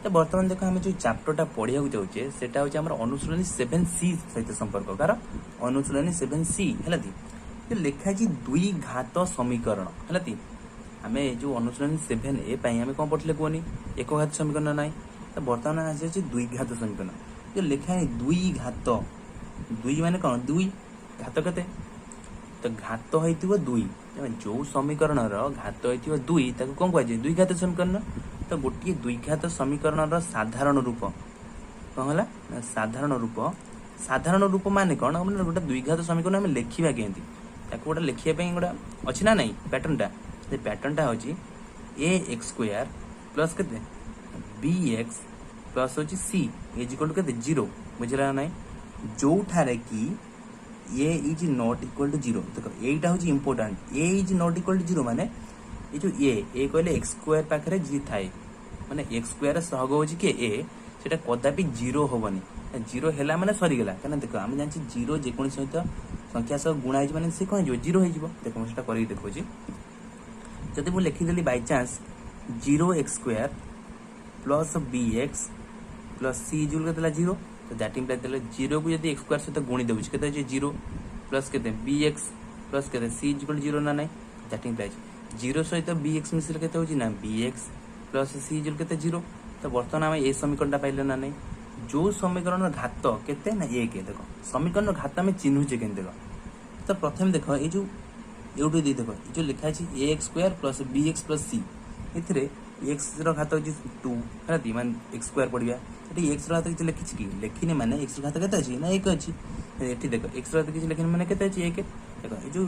तो बर्तमान देख आम जो चैप्टरटा पढ़िया जाऊे सेटा हूँ आम अनुशीलनी 7C सहित संपर्क कार अनुशीलनी 7C है लिखाई दुई घात समीकरण है आम जो अनुशीलनी 7A आम कौन पढ़े कहनी एक घात समीकरण ना तो बर्तमान आसी दुई घात समीकरण जो लिखाई दुई घात दुई मान कौन दुई घात के तो घात हो दुई जो समीकरण घात हो दुई कौन कहुए दुई घात समीकरण तो गोटे द्विघात समीकरण साधारण रूप कौन है साधारण रूप मान कौन मैंने गोटे द्विघात समीकरण आम लिखा केमती गोटे लिखापी गोटे अच्छी ना नहीं पैटर्नटा हूँ ए एक्स स्क्वायर प्लस के बी एक्स प्लस हूँ सी इज इक्वल टू के 0 बुझला ना जो ठारे कि a is not equal to 0 देखो यहीटा हूँ important a is not equal to 0 माने ये जो ए कहले एक्स स्क्वायर पाखे जी थाए माने एक्स स्क्वायर सहग हो कि ए से कदापि 0 हेनी 0 है मैंने सरीगला कहीं देख आम जानी 0 जेको सहित संख्या सह गुणा मैंने सी कौन हो 0 हो देख मुझे कर देखा जदि मुझे लिखिदेली by chance 0 X square plus B x plus C is के 0 तो दैट इम्प्लाइज 0 को जब एक्स स्क्वायर सहित गुणी देवी के 0 प्लस के बी एक्स प्लस के सी इज 0 ना ना दैट इम्प्लाइज 0 सहित बी एक्स मिसिले के ना b x plus C is के 0 तो बर्तमान आम ए समीकरण पाइले ना नहीं जो समीकरण घात केते ना एक देख समीकरण घात आम चिन्हुचे के देख तो प्रथम देख ये जो यूटी देख ये जो लिखाई A X square plus B x plus C A X घात हो 2 है मान एक्स स्क्वायर पढ़ा ये एक्स घात किसी लिखी कि लिखिनी मैंने एक्स घात के ना एक अच्छी ये देख एक्स घात किसी लिखिनी मैंने के एक देख ये जो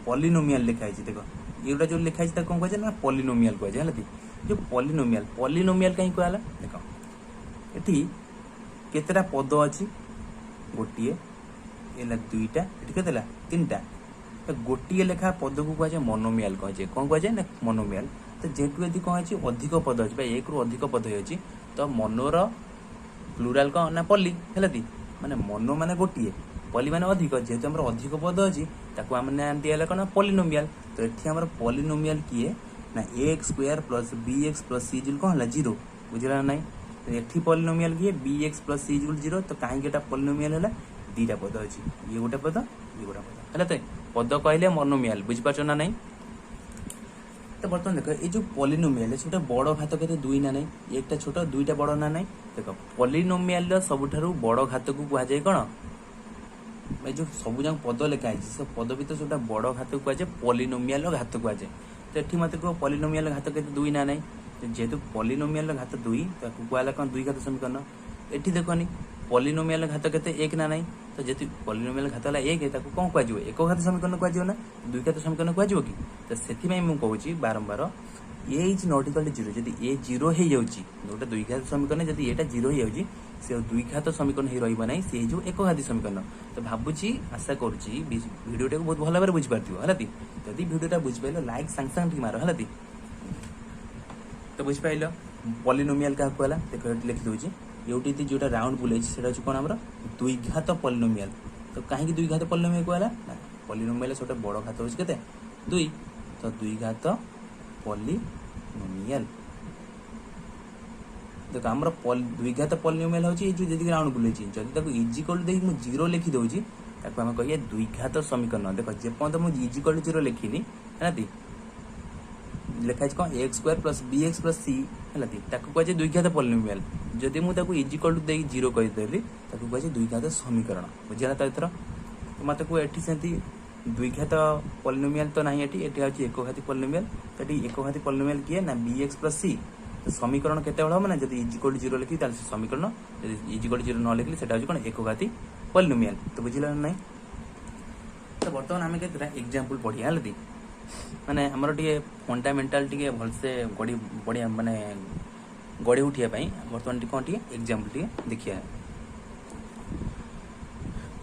पॉलिनोमियल लिखाई देख ये जो लिखाई कौन कहे ना पॉलिनोमियल कहे है जो पॉलिनोमियल कहीं कहला देख ये केतेटा पद अच्छी गोटे दुईटा ये के 3टा तो गोटे लेखा पद को कहुए मोनोमियल कहे कौन कहे ना मोनोमियल तो जेटू यदि कौन अच्छी अधिक पद अच्छी एक रु अधिक पद अच्छी तो मोनोर प्लूराल कौन ना पल्ली है माने मोनो माने गोटे पल्ली माने अधिक जेहेतु आम अधिक पद अच्छी आम दिया कौन पॉलिनोमियल तो ये आम पॉलिनोमियल किए ना A X square plus B x plus C is कौन है 0 बुझला ना ये पॉलिनोमियल किए B x plus C is 0 तो कहीं पॉलिनोमियल है 2टा पद अच्छी ये गोटे पद ये गोटे पद है तो पद कहले मोनोमियल बुझिपार ना नहीं तो बर्तमान देख ये जो पॉलिनोमियल है बड़ घात के 2 ना नहीं एकटा छोट 2टा बड़ ना नहीं देख पॉलिनोमियल सबुठारु बड़ घात को कहुए कौन जो सब जन पद लिखाई से पद भी सब बड़ घात को कहुए पॉलिनोमियल घात कहुए तो ये मत कह पॉलिनोमियल घात के 2 ना नहीं जेहेतु पॉलिनोमियल घात 2 तो कहला कौन दुई घात समीकरण ये देखनी पॉलिनोमियल घात के 1 ना नहीं तो जेहतु पॉलिनोमियल घात है 1 कौन कह एक घात समीकरण कह ना दुई घात समीकरण कह कि तो से मुझे बारंबार ए इज नॉट इक्वल टू 0 जब ए 0 हो गोटे दुई घात समीकरण जब ये 0 हो से दुई घात समीकरण हो रहा सी जो एक घाती समीकरण तो भावुची आशा करुच्ची भिडियोटा को बहुत भल भाव बुझीपार है जदि भिडियोटा बुझिपार लाइक सांगे सांगे मार है तो बुझिपार पॉलिनोमियल क्या कहला देख लिखिदे यूटी जो राउंड बुले से कौन आम द्विघात पॉलिनोमियल तो कहीं द्विघात पॉलिनोमियल कहला पॉलिनोमियल से बड़ घात हो 2 तो द्विघात पॉलिनोमियल देख आम द्विघात पॉलिनोमियल होती राउंड बुले जब इजिकल दे 0 लिखी दूसरी आम कहिए द्विघात समीकरण देख जेपर्यंत मुझे इजिकल 0 लिखिनी है लिखाई कौन X square plus B x plus C है कहुए द्विघात पॉलिनोमियल जदि मुझे इजिकल टू दे 0 कहीदेली कहुए द्विघात समीकरण बुझा तो एथर मत को ये से द्विघात पॉलिनोमियल तो ना ये हूँ एक घाती पॉलिनोमियल तो ये एक घाती पॉलिनोमियल किए ना बी एक्स प्लस सी तो समीकरण केते हम ना जब इजिकल 0 लिखी समीकरण इजिकल 0 न लिखली से कौन एक घाती पॉलिनोमियल तो बुझला ना तो बर्तमान आम के एग्जांपल पढ़िया है माने हमर टे फंडामेंटाल टे भलसे गड़ी बढ़िया माने गड़ी उठाई बर्तमान कौन टे एग्जांपल टे देखिए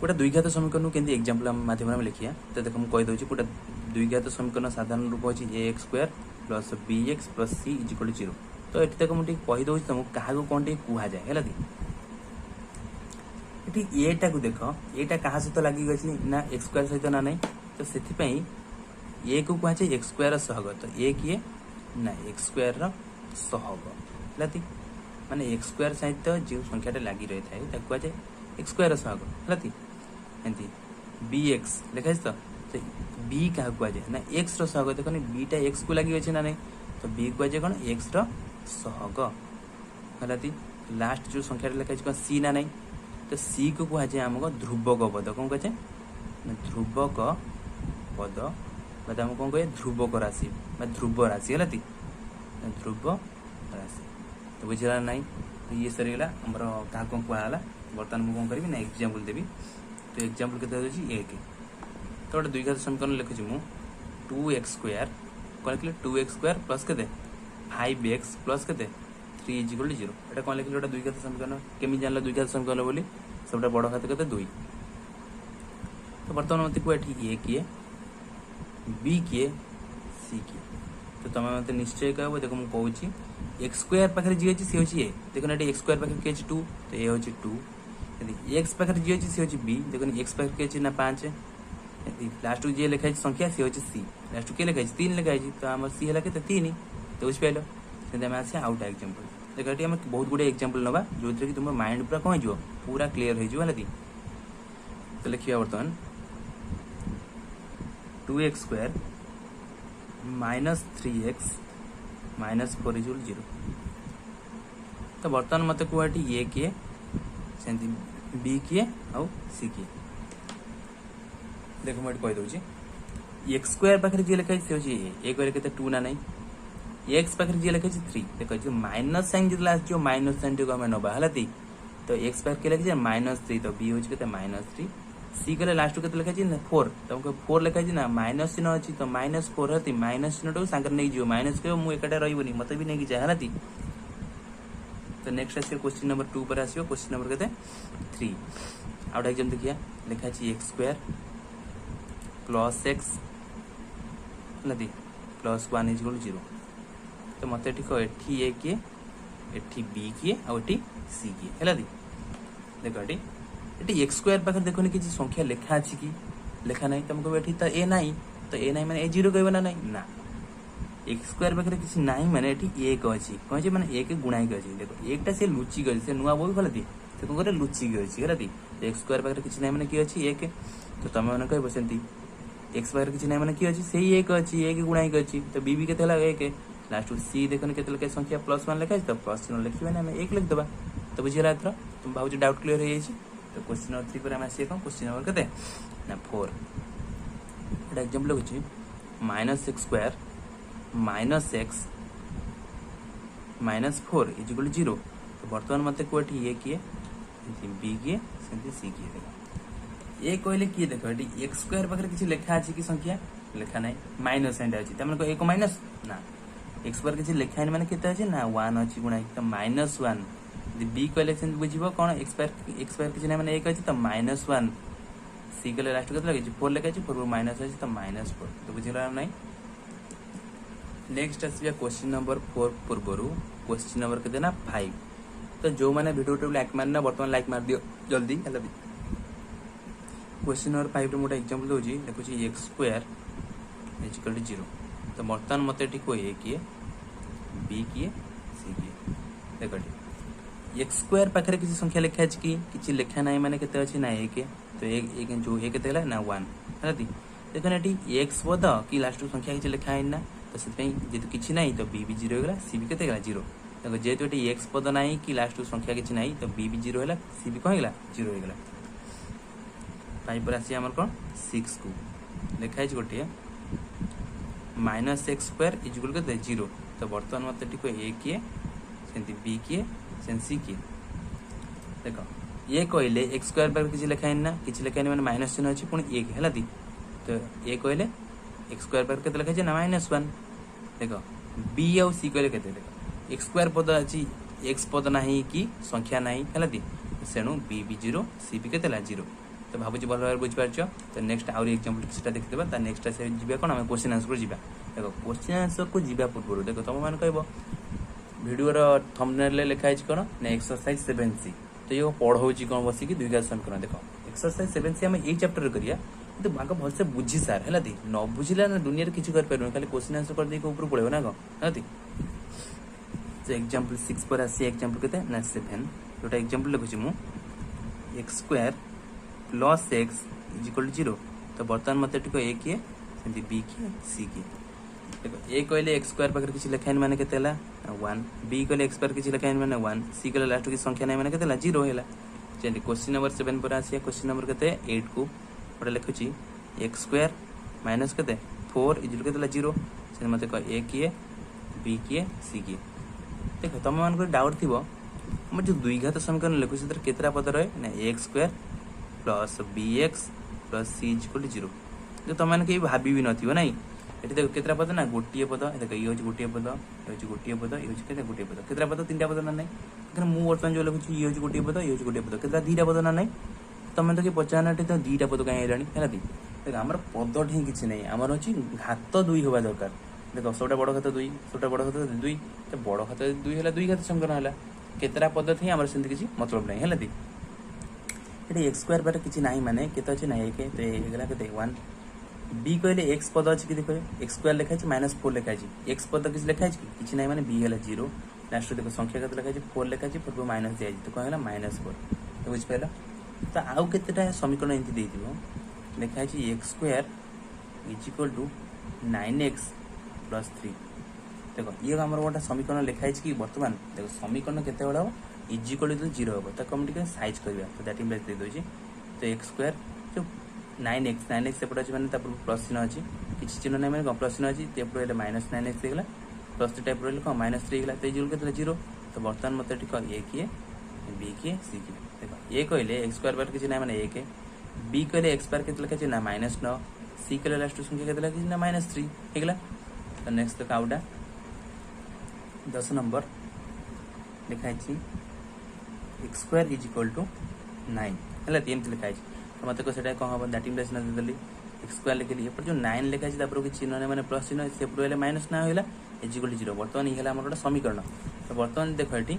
गोटे द्विघात समीकरण के एग्जांपल माध्यम लिखिया तो देख मुझे कहीदे गोटे द्विघात समीकरण साधारण रूप अच्छी A X square plus B x plus C is equal to 0 तो ये तक मुझे कहीदे तुमको क्या कौन टे कहुए है ये एटा को देख यहाँ क्या सहित लगी गई ना एक्स स्क्वायर सहित ना नहीं तो से ए को कहुए एक्स स्क्वायर सहग तो ए किए ना एक्स स्क्वायर सहग है माने एक्स स्क्वायर सहित जो संख्याटा लगी रही है ताकू कहुए एक्स स्क्वायर सहग है एमती बी एक्स लिखाई तो बी क्या कहुए ना एक्स सहग देखो बीटा एक्स को लगी अच्छे ना नहीं तो बी कहुए कौन एक्स सहग है लास्ट जो संख्या लिखाई कौन सी ना नहीं तो सी को कहुए आमको ध्रुवक पद कौन कहे ध्रुवक पद आम कौन कहे ध्रुवक राशि ध्रुव राशि है ध्रुव राशि तो बुझा ना तो ये सरीगला आमर क्या कौन कहला बर्तमान मुझे कौन करी ना एग्जाम्पल देवी तो एग्जाम्पल के एक तो गोटे 2 घात समीकरण लिखुची मु 2x स्क्वायर कौन लिखिले 2x स्क्वायर प्लस के 5x प्लस के 3 इक्वल टू 0 एटा कौन लिखिले गोटे 2 घात समीकरण केमी जानल 2 घात समीकरण बोली सबटा बड़ घात के 2 तो बर्तमान मत को ए किए बी किए सी किए तो तुम मत निश्चय कह देखो मुझे कहूँ एक्स स्क्वायर पाखे जी अच्छी सी हूँ ए देखो ये एक्स स्क्वायर पाखे के 2 तो ए हूँ 2 यदि एक्स पाखे जी अच्छी सी हूँ बी देखो एक्स पाखे के ना 5 लास्ट को जी लिखाई संख्या सी हूँ सी लास्ट के लिखाई 3 लिखाई तो आम सी है के 3 तो बुझिपाल आम आसे आउट एग्जाम्पल देखो ये आम बहुत गुड़े एग्जाम्पल नवा जो कि तुम माइंड पूरा कौन हो पूरा क्लीयर हो तो लिखा बर्तमान 2x square minus 3x minus 4 equal 0 तो बर्तमान मत कहटी ए किए बी किए आउ सी किए देखो मुझे कहीदे एक्स स्क्वायर पाखे जी लिखाई सी हूँ ए कहले के 2 ना नहीं एक्स पाखे जी लिखाई 3 देखो जो माइनस साइन जो आसो माइनस साइन टी आम नवा है तो एक्स पाखे लिखी -3 तो बी हूँ के -3 सी कले लास्ट के लिखाई 4 तुमको 4 लिखाई ना माइनस चिन्ह अच्छी तो -4 है माइनस चिन्ह टाइम नहीं जो माइनस कह मुझे एकाटा रही मत भी नहीं जाए है तो नेक्स्ट आस क्वेश्चन नंबर 2 पर आसो क्वेश्चन नंबर के 3 आउट एग्जाम देखिए लिखाई x square plus x plus 1 equal 0 तो मत एटी ए किए एटी बी किए आटी सी किए है देख ये एक्स स्क्वायर पाखे देखो कि संख्या लेखा अच्छी कि लेखा ना तुमको ये तो ए ना तो ए ना माने ए 0 कह ना एक्स स्क्वायर पाखे किसी ना माने ये एक अच्छी कहे मैंने एक गुणाई अच्छी देखो एकटा से लुचि गई से नुआ बोल भले से कौन कर लुचि गई है एक्स स्क्वायर पाखे किसी ना मैंने किए अच्छी एक तो तुम मैंने कह सेमती एक्स पाखे किसी ना मैंने किए अच्छी से एक अच्छी एक गुणाई अच्छी तो बी भी के एक लास्ट सी देखो के संख्या +1 लिखाई तो प्लस चिन्ह लिखे ना एक लिखिदेवा तो बुझीगला एथर तुम भाव डाउट क्लीयर हो जाए तो क्वेश्चन नंबर 3 पर आम आस क्वेश्चन नंबर के ना 4 गोटे एग्जाम्पल लिखुची -x square minus X -4 equal 0 तो बर्तमान मत कौटी ए किए बी किए सी किए देख ये कहले किए देख ये एक्स स्क्वायर पाखे किसी लेखा अच्छी कि संख्या लेखा ना माइनस एंड अच्छी तमें एक माइनस ना एक्स स्क्वायर किसी लेखा माने केते अच्छे ना 1 अच्छी गुणा तो -1 बी कहले बुझे कौन एक्स स्क्वायर किसी ना एक अच्छी तो -1 सी कहले लास्ट के लगे 4 लिखा 4 माइनस अच्छी तो -4 तो बुझेगा ना नेक्स्ट आस क्वेश्चन नंबर 4 पूर्वर क्वेश्चन नंबर के ना 5 तो जो मैंने वीडियो लाइक मारना बर्तमान लाइक मार दियो जल्दी है क्वेश्चन नंबर 5 गोटे एग्जाम्पल दूसरी देखुची एक्स स्क्वायर इक्वल टू 0 तो बर्तमान मत ए किए बी किए सी किए देख एक्स स्क्वायर पाखे किसी संख्या लिखा है कि लिखा ना माने केते अच्छी ना एक तो एक जो एक केते ना 1 है देखो ये एक्स पद कि लास्ट संख्या किसी लिखा है ना तो से किसी ना तो बी भी 0 होगा सी भी केते 0 देखो जेहेतु ये एक्स पद ना कि लास्ट संख्या किसी ना तो बी भी 0 है सी भी कौन है 0 होगा 5 पर आसी आमर कौन 6 को लिखाई गोटे -x स्क्वायर इक्वल के 0 तो बर्तमान मत ए किए बी किए सी किए देख ये कहले एक्स स्क्वायर पर किसी लिखा ना किसी लिखा मैंने माइनस चिन्ह अच्छी पुणी एक है तो ये कहले एक्स स्क्वायर पर के लिखाई ना -1 देख बी आउ सी कहले के देख एक्स स्क्वायर पद अच्छी एक्स पद ना कि संख्या ना है सेणु बी भी 0 सी भी के 0 तो भावी भल भाव बुझीपार तो नेक्स्ट आउरी एग्जाम्पल किसी देखिए नेक्स्ट जी कौन आम क्वेश्चन आंसर को जावा देख क्वेश्चन आंसर को जावा पूर्व देख तुम मैंने कह भिडियोर थंबनेल लिखाई कौन ना एक्सरसाइज 7C तो ये पढ़ाऊँ कौन बसिक 2 घात समीकरण देख एक्सरसाइज 7C आम यही चैप्टर करिया तो बाग भलसे बुझी सार है न बुझिला ना दुनिया किसी कर खाली क्वेश्चन आंसर कर ऊपर पड़े ना कौन तो एग्जांपल 6 पर आसी एग्जांपल केते ना 7 जोटा एग्जांपल लिखुची मु x square plus x is equal to 0 तो बर्तमान मते टिको a किए सेंती b किए c किए देखो a कहले x स्क्वायर पाखर किछि लेखाइन माने केते हला 1 b कहले x स्क्वायर किछि लेखाइन माने 1 c कहले लास्ट की संख्या नै माने केते हला 0 हैला चेंज क्वेश्चन नंबर 7 पर आसी क्वेश्चन नंबर केते 8 को ओटा लिखुची x स्क्वायर माइनस केते 4 इज इक्वल टू 0 से मते कह a किए b किए c किए देखो तुम मान को डाउट थिबो हम जो द्विघात समीकरण लिखु से केतरा पद रहे ना x square plus bx plus c is equal to 0 जो तुम मान के भाबी भी नथिबो नाही एठी देखो केतरा पद ना गोटिए पद देखो ये होची गोटिए पद ये होची गोटिए पद ये होची केते गोटिए पद केतरा पद तीनटा पद ना नाही लेकिन मु वर्तमान जो लिखु ये होची गोटिए पद ये होची गोटिए पद केतरा दीटा पद ना नाही तुम तो के पचानाटी तो दीटा पद काई हेलानी हैला दी देखो हमर पद ठी किछि नाही हमर होची घात 2 होबा दरकार देखो सबटा बड़ घात 2 सबटा बड़ घात 2 तो बड़ घात 2 हैला द्विघात समीकरण हैला केतरा पद थी हमर सेंति किछि मतलब नाही हैला दी एठी x स्क्वायर बारे किछि नाही माने केते अछि नाही के तो एगला केते 1 b कहले x पद अछि कि देखो x स्क्वायर लिखा अछि -4 लिखा अछि x पद किछि लिखा अछि किछि नाही माने b हैला 0 लास्ट देखो संख्या केते लिखा अछि 4 लिखा अछि पूर्व माइनस दिया अछि तो कहला -4 तो बुझ पाइला तो आउ केतेटा समीकरण एंति देइ दिबो लिखा अछि x square is equal to 9x plus 3 देखो ये हमर गोटा समीकरण लिखा अछि कि वर्तमान देखो समीकरण केते बडा इज इक्वल टू 0 हो त कम टिके साइज करबा तो दैट इम्प्लाइज दे दोछि तो x स्क्वायर जो 9x सेपट अछि माने त प्लस चिन्ह अछि किछि चिन्ह नै माने प्लस चिन्ह अछि ते पहिले -9x देगला प्लस 3 टाइप रहले को -3 गेला ते जुल केते 0 तो वर्तमान मते टिक a किए b किए c किए देखो a कहले x स्क्वायर पर किछि नै माने 1 b कहले x पर केते लिखा छै ना -9 c कहले लास्ट संख्या केते लिखा छै ना -3 हेगला तो नेक्स्ट तक आउडा 10 नंबर लिखा छै x square is equal to 9 हला तीन लिखा छै तो मते को सेटा कह हम दैट इम्प्लाइज ना देली x स्क्वायर लिखली ए पर जो 9 लिखा छै तापर कि चिन्ह नै माने प्लस चिन्ह से पुरो ले -9 होला इज इक्वल टू 0 वर्तमान ई हला हमर समीकरण तो वर्तमान देखो एठी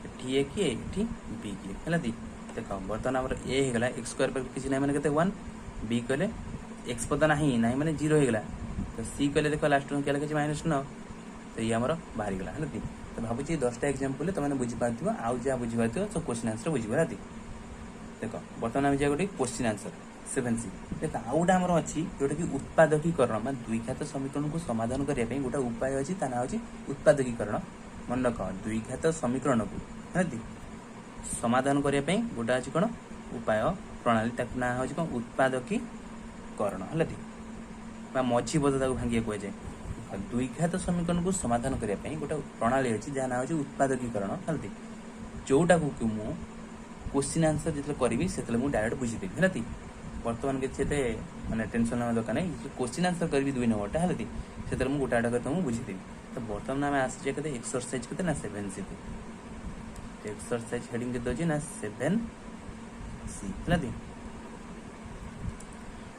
एठी a की एठी b की हला दी देखो वर्तमान हमर a हे गला x स्क्वायर पर किछि नै माने केते 1 b कहले x पद नाही नाही माने 0 हे गला तो c कहले देखो लास्ट में केला कि -9 तो ये हमर बाहर गला हला दी तो भाबु छी 10टा एग्जांपल त माने बुझि पाथिबो आउ जा बुझि पाथिबो तो क्वेश्चन आंसर बुझिबो रा दी देखो वर्तमान हम जा गोटे क्वेश्चन आंसर 7c देखो आउडा हमर अछि जोटा कि उत्पादकीकरण मान द्विघात समीकरण को समाधान करिया पई गोटा उपाय अछि ता ना अछि उत्पादकीकरण मन रख द्विघात समीकरण को हदी समाधान करिया पई गोटा अछि कोन उपाय प्रणाली तक ना अछि कोन उत्पादकीकरण हलदी बा मछि बद ताको भांगिया कोइ जाय द्विघात समीकरण को समाधान करिया पई गोटा प्रणाली अछि जा ना अछि उत्पादकीकरण हलदी जोटा को मु क्वेश्चन आंसर जितले करबी सेतले मु डायरेक्ट बुझि देबी हलदी वर्तमान के छेते माने टेंशन ना दरकार नै क्वेश्चन आंसर करबी 2 नंबरटा हलदी सेतले मु गोटा डाटा करते मु बुझि देबी तो वर्तमान में आस जे कते एक्सरसाइज कते ना 7c एक्सरसाइज हेडिंग के दोजी ना 7c हलदी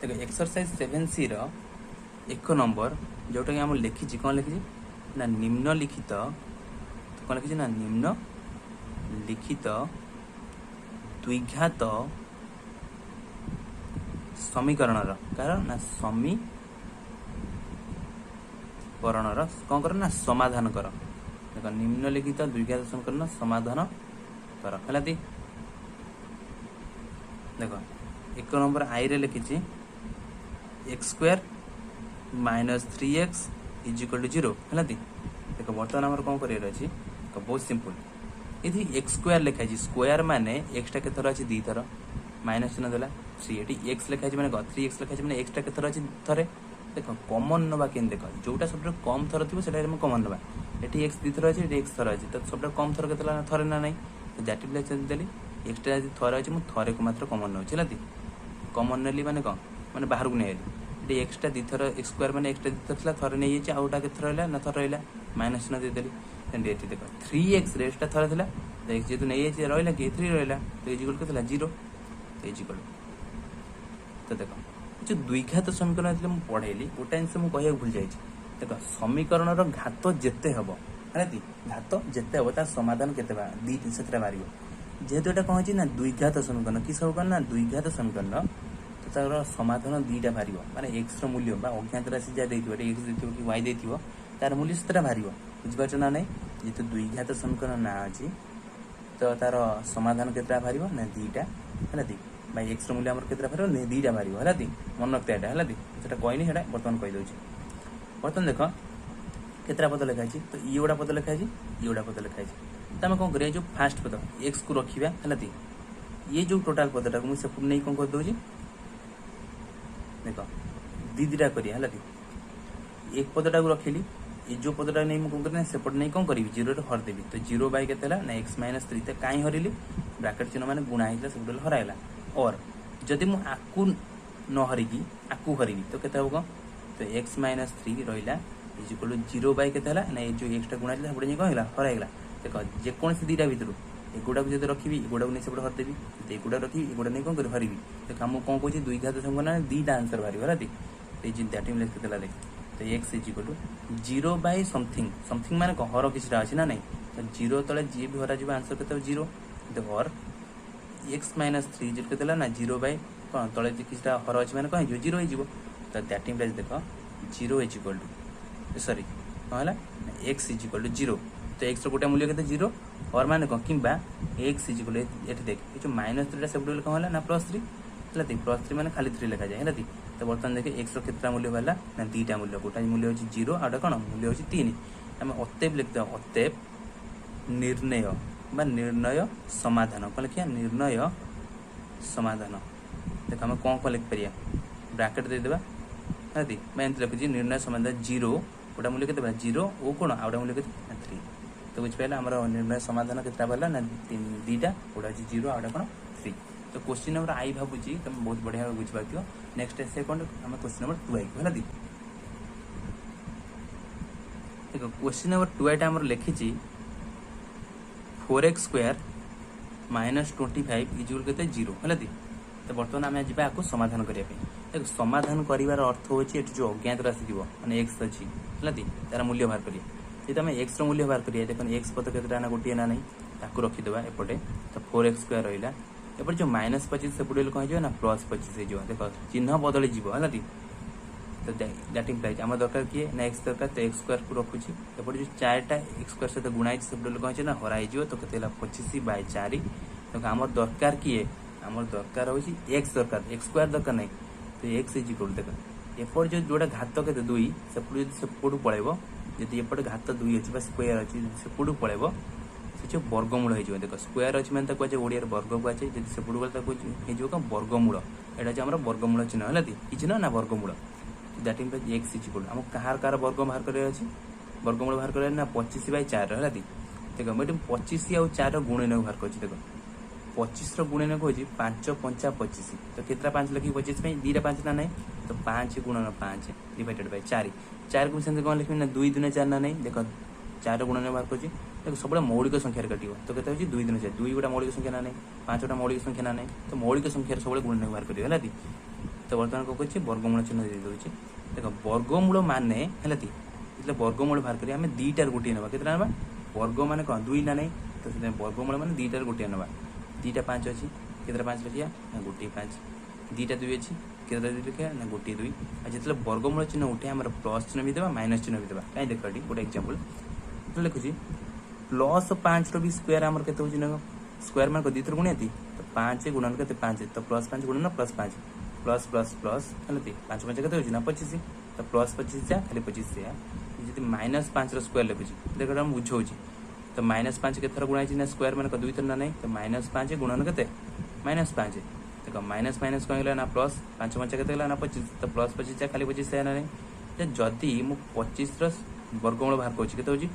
देखो एक्सरसाइज 7c रो एक नंबर जोटा कि हम लिखि छी कोन लिखि ना निम्नलिखित तो कोन लिखि ना निम्नलिखित द्विघात समीकरण कारण ना समीकरण कौन कर ना समाधान कर देखो निम्नलिखित द्विघात समीकरण समाधान कर हला दी देखो एक नंबर आई रे लिखी x square -3x is equal to 0 हला दी देखो वर्तमान हमर कोन करियर अछि तो बहुत सिंपल यदि x स्क्वायर लिखा छी स्क्वायर माने x टा के थरा अछि 2 थरा माइनस चिन्ह देला 3 एटी x लिखा छी माने 3x लिखा छी माने x टा के थरा अछि थरे देखो कॉमन नबा केन देखो जोटा सबटा कम थरा थिबो सेटा हम कॉमन नबा एटी x 2 थरा अछि एटी x थरा अछि तो सबटा कम थरा केतला थरे ना नै तो that is lesson Delhi x टा थरा अछि मु थरे को मात्र कॉमन न छिलाती कॉमन नेली माने कोन माने बाहर को नै एटी x टा 2 थरा x स्क्वायर माने x टा 2 थरा थरे नै अछि आउटा के थरा हैला ना थरा हैला माइनस न दे देली एंड देखो 3x रेस्ट थरा थिला देख जे तू नै अछि रहला कि 3 रहला तो इज इक्वल केतला 0 तो इज इक्वल तो देखो जो द्विघात समीकरण थले मु पढैली गोटा जिंस मु कहया भूल जाई देखो समीकरण रो घात जेते हबो हलाती घात जेते हबो ता समाधान केते बा 2 सेतरा मारियो जेहेतु एटा कहै छी ना द्विघात समीकरण कि सब ना द्विघात समीकरण तो तार समाधान 2टा मारियो माने x रो मूल्य बा अज्ञात राशि जा देथिबो x देथिबो कि y देथिबो तार मूल्य सेतरा मारियो बुझ पाछ ना नै जेहेतु दुई घात समीकरण ना अच्छी तो तार समाधान केतटा बाहर ना दीटा है भाई एक्स मूल्य आम के बाहर ना दीटा बाहर है मन रखता है है कहनी है बर्तमान कहीदे बर्तमान देख केतटा पद लिखाई तो ये गुड़ा पद लिखाई ये गुड़ा पद लिखाई तो आम कौन करिया जो फास्ट पद एक्स को रखा है ये जो टोटाल पदटा को मुझे नहीं कौन कर दूसरी देख दीटा करिया है एक पदटा को रखिली ये जो पदटा नहीं कौन करना सेपट नहीं कौन करी जीरो रे हरदेवी तो जीरो बै के ना एक्स माइनस 3 तो कहीं हरली ब्राकेट चिन्ह मैंने गुणा होता सब हराइला और जदि मुझे आकू न हरिकी आकू हरवि तो केते होगा तो एक्स माइनस 3 रहा इक्वल जीरो बै के ना ये जो एक्सटा गुणा से कौन है हराइला देख जेकोसी दीटा भितर एगुड़ा को रखी एगुड़ा को नहीं सब हरदेवी एगुड़ा रखी एगुड़ा नहीं कौन कर हरवि देख आम कौन कौन दुई घात समीकरण दीटा आंसर बाहर है दैट मीन देख तो x is equal to zero by something something माने कौन हर किसी अच्छी ना नहीं तो जीरो तले जी भी हर आंसर के जीरो हर एक्स माइनस 3 जो के ना जीरो बै कौन तले किसी हर अच्छी मैंने कौन जीरो हो तो दैट इम्प्लाइज देख zero is equal to sorry कौन है x is equal to zero तो एक्स गोटे मूल्य के जीरो और माने कौन कि एक्स इज इक्वल ये देख ये जो माइनस 3 सब कौन है ना +3 है +3 मैंने खाली 3 लिखा जाए है तो बर्तमान देखे एक्स केतटा मूल्य बाहर ना दीटा मूल्य गोटा मूल्य हूँ जीरो आउटा कौन मूल्य हूँ 3 आम अतएव लिखते अतएव निर्णय निर्णय समाधान कौन लिखा निर्णय समाधान देख आम कौन कौन लिखिपर ब्राकेट देदेबा है मैं एमती लिखुची निर्णय समाधान जीरो गोटा मूल्य के जीरो और कौन आउटा मूल्य के 3 तो बुझिपारे आम निर्णय समाधान केतटा बाहर ना दीटा गोटा हूँ जीरो आउटा कौन 3 तो क्वेश्चन नंबर आई भावुची तुम बहुत बढ़िया बुझीपार नेक्स्ट सेकंड आम क्वेश्चन नंबर 2 आई है देखो क्वेश्चन नंबर 2 आईटा आम लिखी 4x स्क्वायर माइनस 25 इजुअल के जीरो है तो बर्तमान आम जी आपको समाधान करने देखो समाधान कर अर्थ हो जो अज्ञात राशि थी मैंने एक्स अच्छी है तार मूल्य बाहर करिए तो आम एक्स मूल्य बाहर करिए देख एक्स पद के ना गोटे ना नहीं ताकू रखीदे एपटे तो 4x स्क्वायर रहा एपटे जो -25 सेपटे कौन हो ना +25 हो देख चिन्ह बदली जीव है तो दैट इम्प्लाइज आम दरकार किए ना एक्स दरकार तो एक्स स्क्वायर को रखुची एपटे जो 4टा एक्स स्क्वायर सहित गुणा सेपटे कौन हो ना हराई तो के 25/4 तो आम दरकार किए आम दरकार हो एक्स दरकार एक्स स्क्वायर दरकार नहीं तो एक्स इज इक्वल देख एपट जो जोटा घात के 2 सेपटू पड़ेब जदि एपटे घात 2 अच्छी स्क्वायर अच्छी सेपटू पड़ेब से वर्गमूल हो देख स्क्वायर अच्छी मैंने कहुए ओडिया वर्ग कहुए जब सेपटू गले हो वर्गमूल यहाँ आम वर्गमूल चिन्ह है कि चिन्ह ना वर्गमूल that implies x is equal आम कहार वर्ग बाहर कर वर्गमूल बाहर कर 25/4 है देख मुझे 25 आउ 4 गुणन बाहर कर देख 25 गुणन को 5×5 = 25 तो कितना 5 लिखी 25 में दीटा 5 ना नहीं तो 5 × 5 / 4 को सेमती कौन लिखी ना 2 × 4 ना नहीं देख 4 गुणन बाहर कर देखो सब मौलिक संख्यार काटिव तो कहते 2 × 4 2 गोटा मौलिक संख्या ना नहीं 5 गोटा मौलिक संख्या ना नहीं तो मौलिक संख्यार सब गुणन बाहर कर तो बर्तमान कौन कर वर्गमूल चिन्ह दे दूसरी देख वर्गमूल मान है वर्गमूल बाहर करें आम 2टार गोटे ना कितना ना वर्ग मान कौन 2 ना नहीं तो वर्गमूल मान 2टार गोटे ना 2टा 5 अच्छी कितना 5 लिखिया ना गोटे 5 2टा 2 अच्छी कितना 2 लिखिया ना गोटे 2 जिते वर्गमूल चिन्ह उठे आम प्लस चिन्ह भी देवा माइनस चिन्ह भी देवा कहीं देख ये गोटे एक्जाम्पल तो लिखुची +5 भी स्क्वायर आम के स्क्वायर मान को 2 थर गुणिया तो 5 गुणन के 5 तो +5 गुणन +5 प्लस प्लस प्लस है 5 5 के ना 25 तो +25 जा खाली 25 जी -5 स्क्वायर लिखुची देख बुझाऊँ तो -5 के थर गुणा ना स्क्वायर मान 2 थर ना नहीं तो -5 गुणन के -5 देख माइनस माइनस कौन है ना प्लस 5 5 के ना 25 तो +25 जा खाली 25 है ना नहीं जदि मु 25 वर्गमूल बाहर कर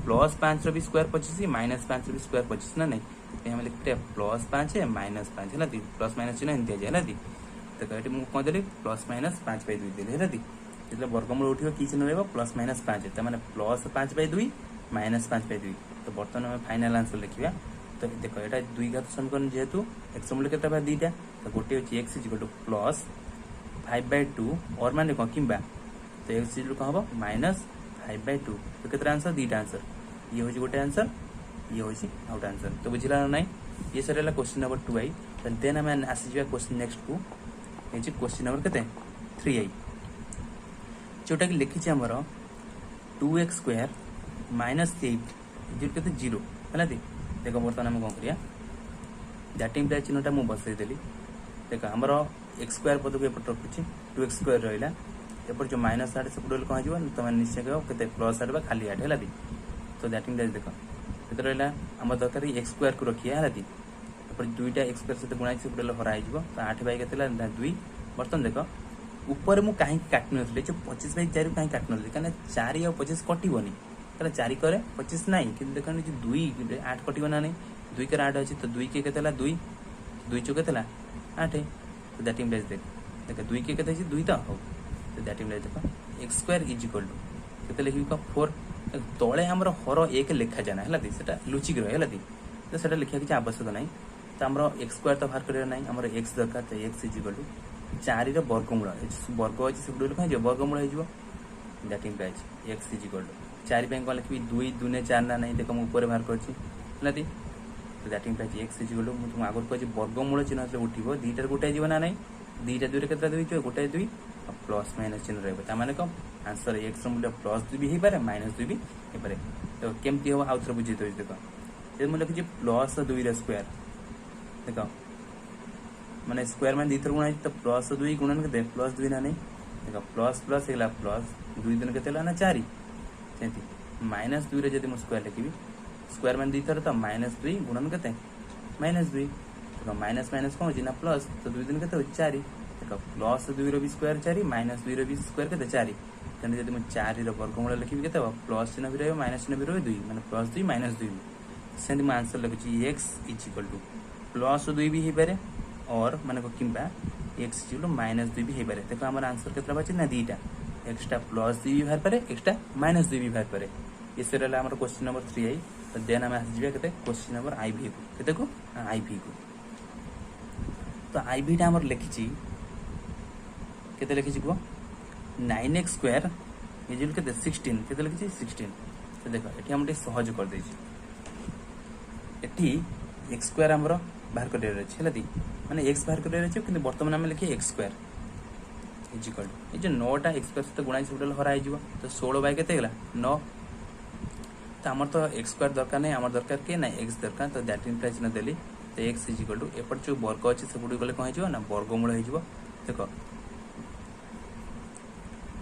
+5 भी स्क्वायर 25 -5 भी स्क्वायर 25 ना नहीं आम लिखते +5 -5 है प्लस माइनस चिन्ह एमती जाए है तो ये मुझे कौन देली +-5/2 देली है जो वर्गमूल उठो कि चिन्ह रहा +-5 तो मैंने +5/2 -5/2 तो बर्तमान आम फाइनाल आंसर लिखा तो देख यहाँ 2 घात समीकरण जेहेतु एक्स मूल्य के 2टा तो गोटे हूँ एक्स इज इक्वल टू +5/2 और मान कौन कि तो एक्स इज कौन हम -5/2 तो कितना आंसर 2टा आंसर ये हूँ गोटे आंसर ये हूँ आउट आंसर तो बुझला ना ये सर क्वेश्चन नंबर 2 आई देन आम आसीजा क्वेश्चन नेक्स्ट को क्वेश्चन नंबर के 3 आई जोटा कि लिखी आमर 2x² -8 इजिकल केते 0 हला दी देखो बर्तमान हम कोन करिया दैट इम्प्लाइज चिन्हटा मु बसै देली देखो हमर x स्क्वायर पद को एपट रखुची 2x स्क्वायर रहिला एपर जो माइनस 8 सेपट कौन हो तुम निश्चय कह के प्लस 8 खाली 8 है तो दैट मीन देख के रहा आम दरकार एक्स स्क्वायर को रखिए है दुईटा एक्स स्क्वायर सहित गुणा सेपटे हरा हो तो 8 बाई के 2 बर्तमान देख ऊपर मुझे कहीं काटन जो 25 बाई 4 कहीं काटन कहीं 4 और 25 कटोनी क्या 4 करे 25 ना कि देख 2 8 कटो ना नहीं 2 के 8 अच्छे तो 2 के 2 2 चौके 8 तो दैट इम्प्लाइज देख 2 के 2 तो हो तो दैट इम्प्लाइज देख x square is equal to के लिख 4 तले आमर हर 1 लिखा जाना है लुचिक रहे तो सेटा लिखा किसी आवश्यक ना तो आम एक्स स्क्वायर तो बाहर कर ना आम एक्स दरकार तो एक्स इज इक्वल टू 4 वर्गमूल वर्ग अच्छे से लिखा वर्गमूल हो that implies x is equal to 4 कौन लिखी 2 2 4 ना नहीं देख मुझे बाहर कर तो that implies x is equal to मुझे आगे कही वर्गमूल चिन्ह से उठो दुईटार गोटे जीव ना नहीं 2टा 2 के 2 गोटे 2 प्लस माइनस चिन्ह रही कौन आंसर एक्स मूल्य प्लस 2 भी हो पारे माइनस 2 भी हो पारे तो केमती हम आउ थे बुझे देख जब मुझे लिखी प्लस 2 स्क्वायर देख मैंने स्क्वायर में 2 थर गुणा तो प्लस 2 गुणन के प्लस 2 ना नहीं देख प्लस प्लस है प्लस 2 दिन के ना 4 माइनस 2 जब मुझे स्क्वायर लिखी स्क्वायर में 2 थर तो माइनस 2 गुणन के माइनस 2 माइनस माइनस कौन ना प्लस तो 2 दिन के 4 देख प्लस 2 भी स्क्वायर 4 माइनस 2 भी स्क्वायर के 4 तेनाली जब मुझे 4 वर्गमूल लिखी के प्लस चिन्ह भी रही माइनस चिन्ह भी रही 2 मैंने प्लस 2 माइनस 2 से मुझे आंसर लिखुची X is equal to plus 2 भी हो पारे और मान कि एक्स इज इक्वल माइनस 2 भी हो पारे देखो आम आंसर के बाहर ना 2टा एक्सट्रा प्लस 2 भी बाहर पारे एक्सट्रा माइनस 2 भी बाहर पारे इस रहा क्वेश्चन नंबर 3 आई तो देन आम आसजा के क्वेश्चन नंबर IV को को IV को तो IV टा लिखी के लिखी कह 9x स्क्वायर इजिकल के 16 के लिखी 16 तो देख ये हम सहज कर एटी एक्स स्क्वायर आमर बाहर कर माने एक्स बाहर कर कि बर्तमान आम लिखिए एक्स स्क्वायर इजिकल ये जो 9टा एक्स स्क्वायर सहित गुणा सब हरा हो तो 16 बाई के 9 तो आमर तो एक्स स्क्वायर दरकार नहीं आमर दरकार किए ना एक्स दरकार तो दैट इम्प्लाइज न देली तो एक्स इजिकल टू एपट जो वर्ग अच्छे से गले कौन हो ना वर्गमूल हो देख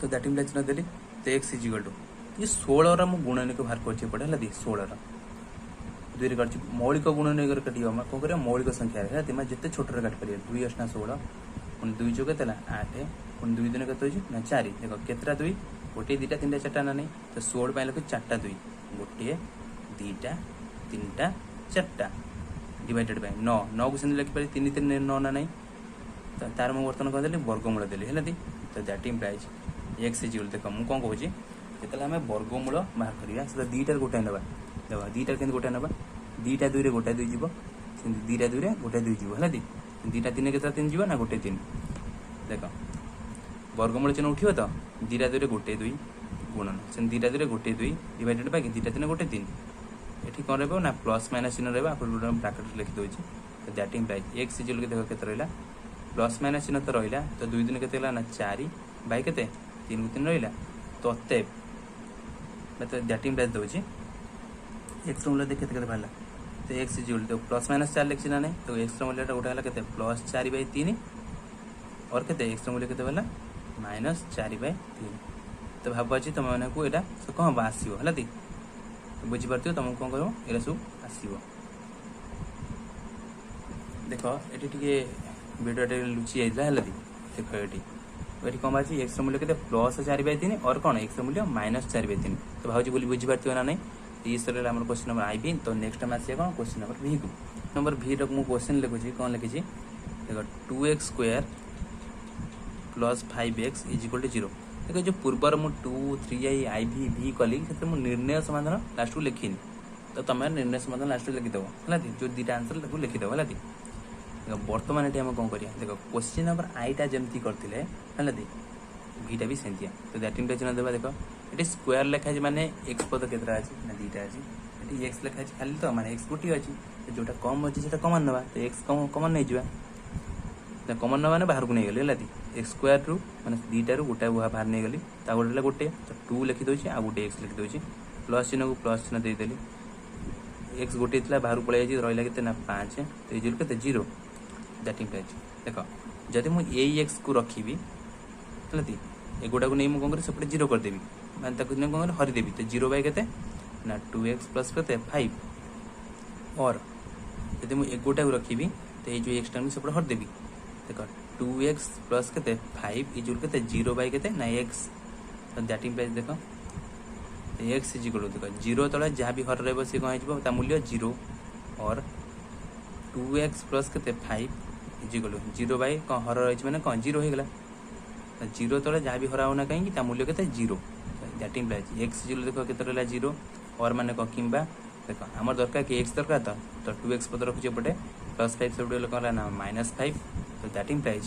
तो दैट इम्प्लाइज न देली तो एक्स इजिकल टू ये 16 मुझे गुणन को बाहर करपटे है 16 2 काटि मौलिक गुणन काट कौन कर मौलिक संख्या है जिते छोटे काट पारे 2 8 16 पुणी 2 चौके 8 पुणी 2 दिन के ना 4 देख केतटा 2 गोटे 2टा 3टा 4टा ना नहीं तो 16 पाई लिखु 4टा 2 गोटे 2टा 3टा 4टा डिवाइडेड बाय 9 9 को सेमती लिखिपारे 3 3 9 ना नहीं तो तार मुझे बर्तमान कह देली वर्गमूल देली है तो दैट इम्प्लाइज एक्स इजिकल देख मुझे कौन कहूँ जो आम वर्गमूल बाहर करवा से 2टार गोटाए ना देख 2टार के गोटाए ना 2टा 2 गोटाए 2 जीव 2टा 2 गोटाए 2 जीव है 2टा 3 के 3 जीव ना गोटे 3 देख वर्गमूल चिन्ह उठो तो 2टा 2 गोटे 2 गुणन से 2टा 2 गोटे 2 डिवाइडेड बाय 2टा 3 गोटे 3 ये कौन रहा ना प्लस माइनस चिन्ह रहा ब्राकेट लिखी दूसरी तो दैट इम्प्लाइज एक्स इजिकल के देख के रहा प्लस माइनस चिन्ह तो रहा तो 2 दिन के ना 4 बाई के 3 को 3 रहा तो दैट इम्प्लाइज दूसरी एक्स मूल्य देख के बाहर तो एक्स इजिकल तो प्लस माइनस 4 लिखी ना नहीं तो एक्स मूल्य गोटे है प्लस 4 बाई 3 और के एक्स मूल्य के माइनस 4 बाई 3 तो भाव अच्छी तुम को यहाँ कौन हम आसो है तो बुझीपार तुमको कौन कर ये सब आसो देख ये भिडियो लुचि जाता है देख ये कौन बाहर एक्स मूल्य के प्लस 4 बाई 3 और कौन एक्स मूल्य माइनस 4 बाई 3 तो भाजी बोली बुझीपार ना नहीं तो ये सर आम क्वेश्चन नंबर IV तो नेक्स्ट में आसिया कौन क्वेश्चन नंबर V को नंबर V मुझे क्वेश्चन लिखुची कौन लिखी देख 2x square plus 5x is equal to 0 देखो जो पूर्वर मुझे 2 3 IV V कली मुझे निर्णय समाधान लास्ट को लिखिनी तो तुम निर्णय समाधान लास्ट को लिखिदेव है जो 2टा आंसर लिखिदेव है देख बर्तमान ये कौन कर देख क्वेश्चन नंबर आईटा जमती करते है भीटा भी सेमतिया तो दैट इम्प्लाइज चिन्ह देवा देख ये स्क्वायर लिखा है माने एक्स पद के अच्छी ना 2टा अच्छी ये एक्स लिखा है खाली तो माने एक्स गोटे अच्छी जोटा कम अच्छी से कमन ना तो एक्स कमन नहीं जावा कमन ना मैंने बाहर को नहीं गली है एक्स स्क्वायर रु मैंने 2टा गोटाए बाहर नहीं गली गोटे गोटे तो 2 लिखिदे आ गोटे एक्स लिखिदे प्लस चिन्ह को प्लस चिन्ह देदेली एक्स गोटे था बाहर पलि जाइए रहा के 5 तो इजिकल के 0 दैट इम्प्लाइज देख जदि मुझे एक्स को रखी एगुटा को नहीं मुझे कौन करी सेपटे 0 करदेवी मैंने कौन कर हरीदेवी तो 0 बाई के ना 2x प्लस के 5 और यदि मुझे एगुटा को रखी तो ये जो एक्सटा सेपटे हरदेवी देख 2x प्लस के 5 इजुल के 0 बाई के ना x दैट इम्प्लाइज देख एक्स इज इक्वल देख 0 तले जहाँ भी हर रहा सी कौन हो मूल्य 0 और 2x प्लस के 5 इज इक्वल 0 बाई कौन हर रही मैंने कौन 0 होगा 0 तले जहाँ भी हरा होना कहीं मूल्य के 0 दैट इम्प्लाइज एक्स इज देख के रहा 0 और माने कौन कि देख आम दरकार कि एक्स दरकार तो 2x पद रखुचे एपटे प्लस 5 से कौन ना -5 तो दैट इम्प्लाइज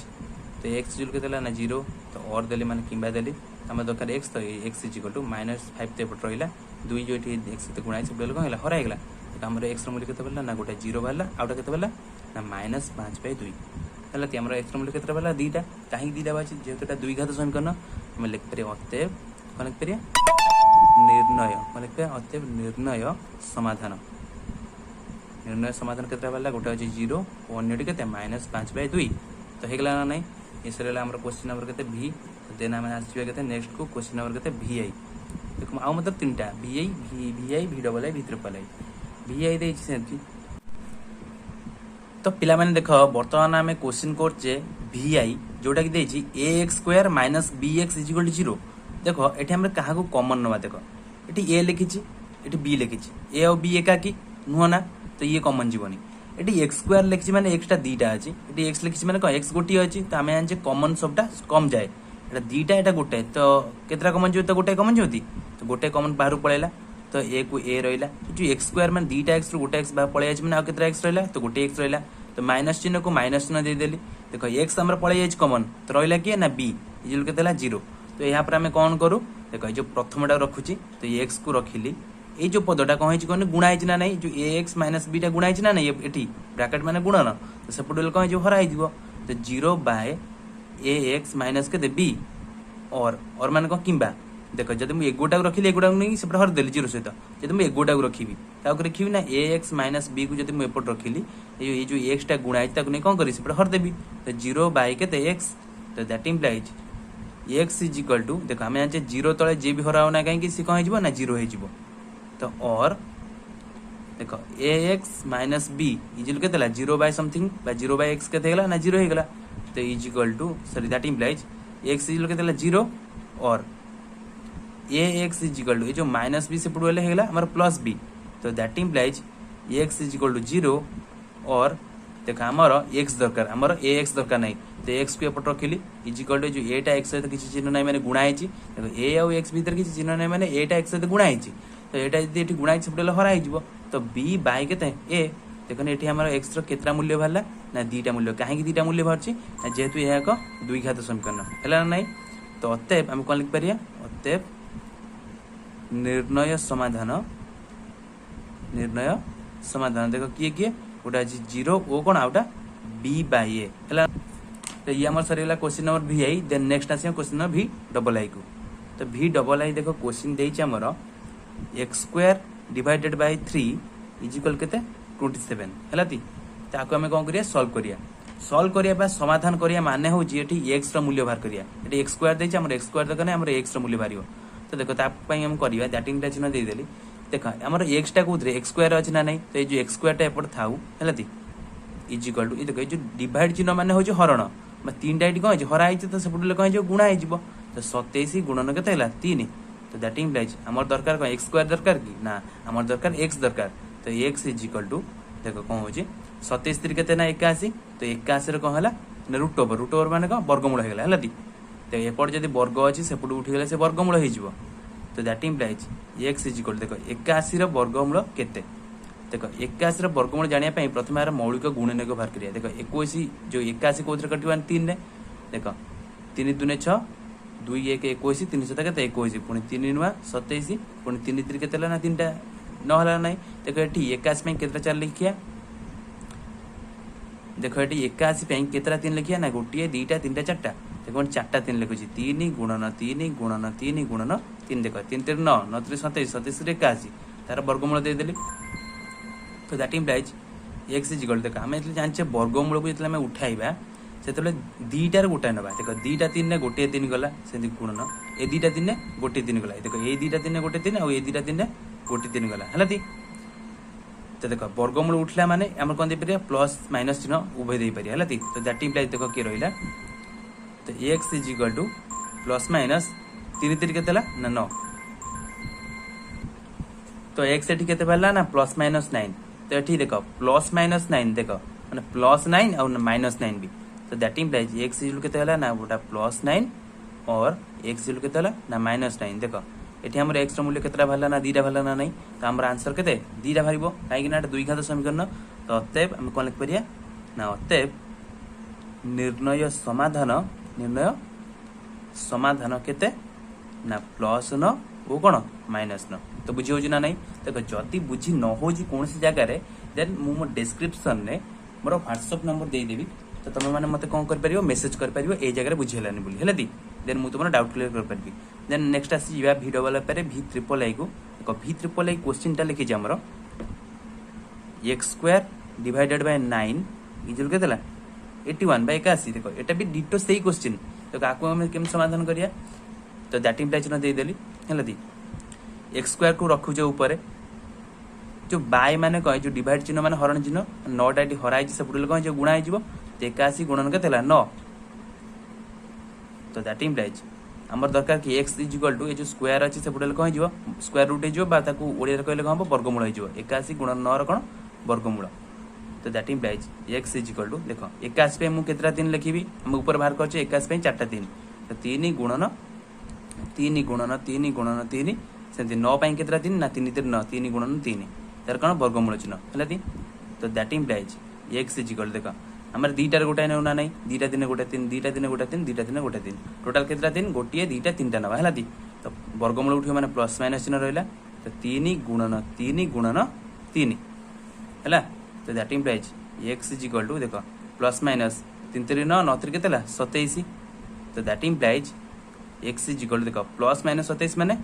तो एक्स इज के ना 0 तो और देली मैंने कि देली आम दरकार एक्स तो एक्स इज इक्वल टू -5 तो एपटे रहा 2 जो ये एक्स से गुणा से कौन है हराइगला तो आम एक्स मूल्य के ना गोटे 0 बाहर आउटा के ना -5/2 है आम एक्स मूल्य के बाहर 2टा कहीं 2टा बाहर जेहेतु 2 घात समीकरण आम लिखिपर अतएव कौन लिखिपर निर्णय कौन लिखिपर अतएव निर्णय समाधान के बाहर गोटे अच्छे 0 और अन्यटी के -5/2 तो होगा ना नहीं ये सर आम क्वेश्चन नंबर के भी देन आम आसके नेक्स्ट को क्वेश्चन नंबर के VI देख आउ मतलब 3टा VI VII VIII VI देती तो पिला माने देख बर्तमान आम क्वेश्चन करचे VI जोटा कि देछि ax² - bx = 0 देख ये आम क्या कमन नवा देख ये a लिखी ये b लिखी a और b एका कि नुह ना तो ये कमन जीवनी ये x² लिखी मैंने एक्सटा 2टा अच्छी ये x लिखी मैंने x गोटे अच्छी तो आम जाने कमन सबटा कम जाए ये 2टा यहाँ गोटे तो केतटा कमन जो तो गोटे कमन जो तो गोटे कमन बाहर पलैला तो a को a रहा जो x² मैंने 2टा x गोटे x बाहर पलि मैंने आउ x रहा तो गोटे x रहा तो माइनस चिन्ह को माइनस चिन्ह देदेली देख एक्स आम पलि कमन तो रहा किए ना b इजुल के 0 तो यहाँ पर आम कौन करूँ देख जो प्रथमटा रखुची तो ये एक्स को रखिली ये जो पदटा कौन है कहने गुणाई ना नहीं जो ax - b गुणाई ना नहीं ये ब्राकेट मैंने गुणन तो सेपटे कौन हो हर तो 0 बाय ax माइनस के b और माने कौन कि देख जब मुझे एगोटा रखिली एगोटा नहीं सेपटे हर देली 0 सहित जब मुझे एगोटा रखी रखी ना ax - b को जब मुझे एपट रखिली ये जो एक्सटा गुणाई नहीं कौन करी सेपटे हर देवी तो 0 बाय के एक्स तो that implies x is equal to देख आम जाने 0 तले जे भी हरा होना कहीं सी कौन हो ना 0 हो तो और देख ax - b इजिल के 0 बाय समथिंग 0 बाय एक्स के ना 0 होगा तो is equal to sorry that implies x is equal के 0 और ax इज इक्वल टू ये जो -b से पड़े होगा हमारा +b तो that implies x is equal to 0 और देख आमर x दरकार आमर ax दरकार नहीं तो x को एपट रखिली इज इक्वल टू जो एटा x सहित किसी चिन्ह ना मैंने गुणाई देखो a और x भीतर किसी चिन्ह ना मैंने एटा x सहित गुणाई तो यहाँ जब ये गुणाई सेपटे हर हो तो b बाय के a देखो ये आम एक्स केतटा मूल्य बाहर ना 2टा मूल्य कहीं 2टा मूल्य बाहर ना जेहेतु यह एक 2 घात समीकरण है ना नहीं तो अतएव आम कौन लिखिपर अतएव निर्णय समाधान देख किए किए गोटे अच्छी 0 ओ कौन आउटा b/a है तो ये आम sir question number VI then next आस क्वेश्चन नंबर VII को तो VII देख क्वेश्चन देती आमर x² divided by 3 is equal के 27 है ताको आम कौन करिया सॉल्व करिया समाधान करिया माने हूँ एक्स मूल्य बाहर करिया ये x² देछि हमर x² दरकार हमर x मूल्य बाहर तो देखो तापाई हम करिया दैट इंटा चिन्ह देदेली देख आमर एक्सटा कौन x² अच्छी ना नहीं तो ये जो x² एपट था है इज इक्वल टू ये देख जो डिवाइड चिन्ह मान हूँ हरण 3टा ये कौन हराई तो सेपटे कौन गुणा हो तो 27 गुणन के 3 तो दैट इम्प्लाइज आमर दरकार कौन x² दरकार कि ना आमर दरकार x दरकार तो x इज इक्वल टू देख कौन हो 27 3 के 81 तो 81 कौन है √ओवर मान कौन वर्गमूल होगा है तो एपट जब वर्ग अच्छी सेपट उठीगले से वर्गमूल हो तो that implies x is equal देख 81 वर्गमूल केते देख 81 वर्गमूल जानापी प्रथम यार मौलिक गुणनक बाहर करिया देख 21 जो 81 कौन कटिवा 3 देख 3 2 6 2 1 21 3 7 के 21 पुणी 3 नुआ 27 पुणी 3 3 के ना 3टा ना ना देख ये 81 केतटा 4 लिखिया देख ये 81 केतटा 3 लिखिया ना गोटे 2टा 3टा 4टा देख 4टा 3 लिखुची 3 गुणन 3 गुणन 3 गुणन 3 देख 3 3 9 9 3 27 27 81 तार वर्गमूल देदेली तो that implies x is equal देख आम जानचे वर्गमूल को जो उठाइबा से दीटार गोटाए ना देख दीटा तीन ने गोटे तीन गला से गुणन ए दीटा तीन ने गोटे तीन गला देख ये दीटा तीन ने गोटे तीन और ये दीटा तीन ने गोटे तीन गला है दी तो देख वर्गमूल उठला माने आम कौन देपर प्लस माइनस चिन्ह उभय दे पारे है दी तो दैट इम्प्लाइज देख किए रहा तो x is equal to plus minus तीन तीन के ना 9 तो एक्स एटी के ना प्लस माइनस 9 तो ये देख प्लस माइनस 9 देख मैंने प्लस 9 और माइनस 9 भी तो दैट इम्प्लाइज एक्स इज के ना गोटा प्लस 9 और एक्स इज के ना माइनस 9 देख ये आम एक्स मूल्य के बाहर ना दीटा बाहर ना नहीं तो आम आंसर के दीटा बाहर कहीं दुई घात समीकरण तो अतएव आम कौन लिखिपर ना अतएव निर्णय समाधान केते ना प्लस 9 वो कौन माइनस 9 तो बुझी हो ना नहीं देख जदि बुझी न हो कौन जगार देन मो डिस्क्रिप्शन में मोर व्हाट्सएप नंबर देदेवी तो तुम मैंने मत कौन कर मेसेज कर ए जगह बुझेलानी बोली है दी देन मुझे तुम डाउट क्लियर कर पारि देन नेक्स्ट आसी भी डबल पे भी ट्रिपल आई को भी ट्रिपल आई क्वेश्चन टा लिखी आमर x square divided by 9 is equal के 81/81 देखो एटा भी डिटो सही क्वेश्चन तो काको हम केम समाधान करिया तो दैट इम्प्लाइज न दे देली है दी एक्स स्क्वायर को रखु जो ऊपर जो बाय माने कह जो डिवाइड चिन्ह माने हरण चिन्ह 9टा ये हराई सेपटे कह जो गुणा हो 81 गुणन के 9 तो दैट इम्प्लाइज आमर दरकार कि एक्स इज इक्वल टू ये जो स्क्वायर अच्छी सेपटे कह जो स्क्वायर रूट हो ओडिया कहले कह वर्गमूल हो 81 गुणन 9 कौन वर्गमूल तो that implies x is equal to देख 81 मुझे केतटा 3 लिखी ऊपर बाहर कर 81 4टा 3 तो 3 गुणन 3 गुणन 3 गुणन 3 से 9 केतटा 3 ना 3 3 9 3 गुणन 3 तार कौन वर्गमूल चिन्ह है तो that implies x is equal देख आम दीटार गोटाए ना नहीं दीटा दिन गोटे 3 दीटा दिन गोटे 3 दीटा दिन गोटे 3 टोटाल केतटा 3 गोटे दीटा 3टा ना है तो वर्गमूल उठे मैंने प्लस माइनस चिन्ह रहा तो 3 गुणन 3 है तो that implies x is equal to देख प्लस माइनस 3 3 9 9 3 के 27 तो that implies x is equal to देख प्लस माइनस 27 मैंने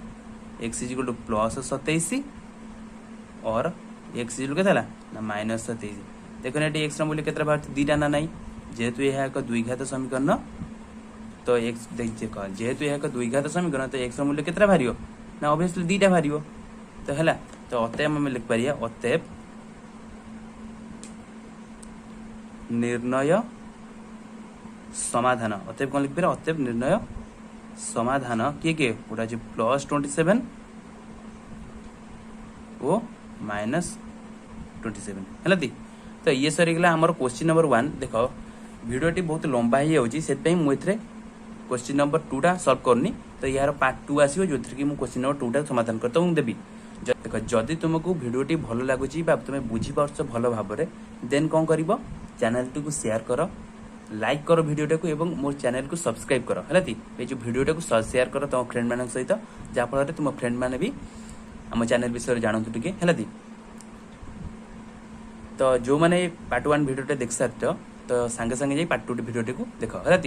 x is equal to plus 27 और एक्स इज के ना माइनस 27 देखो ये एक्स मूल्य के बाहर दीटा ना नहीं जेहेतु यह एक द्विघात समीकरण तो एक्स देख जेहेतु यह एक द्विघात समीकरण तो एक्स मूल्य के बाहर ना ऑब्वियसली दीटा बाहर तो है तो अतएव आम लिख पार अतएव निर्णय समाधान अतएव कौन लिख पार अतएव निर्णय समाधान किए गोटा प्लस 27 ओ माइनस 27 है तो ये सरीगला आमर क्वेश्चन नंबर 1 देख वीडियोटी बहुत लंबा ही होची से मुझे क्वेश्चन नंबर 2टा सॉल्व करनी तो यार पार्ट 2 आसो जो कि क्वेश्चन नंबर 2टा समाधान करता हूँ देवी देख जदि तुमको वीडियोटी भल लगुच तुम बुझीपार भल भाव में देन कौन कर चैनल टी को शेयर कर लाइक कर वीडियोटा को एवं मोर चैनल को सब्सक्राइब कर है ये जो वीडियोटा को शेयर कर तुम फ्रेंड मान सहित जहाँफल तुम फ्रेंड मैंने भी आम चैनल विषय जानतु टे है तो जो मैंने पार्ट 1 वीडियोटा देख सार तो सांगे सांगे पार्ट 2 वीडियोटी को देख है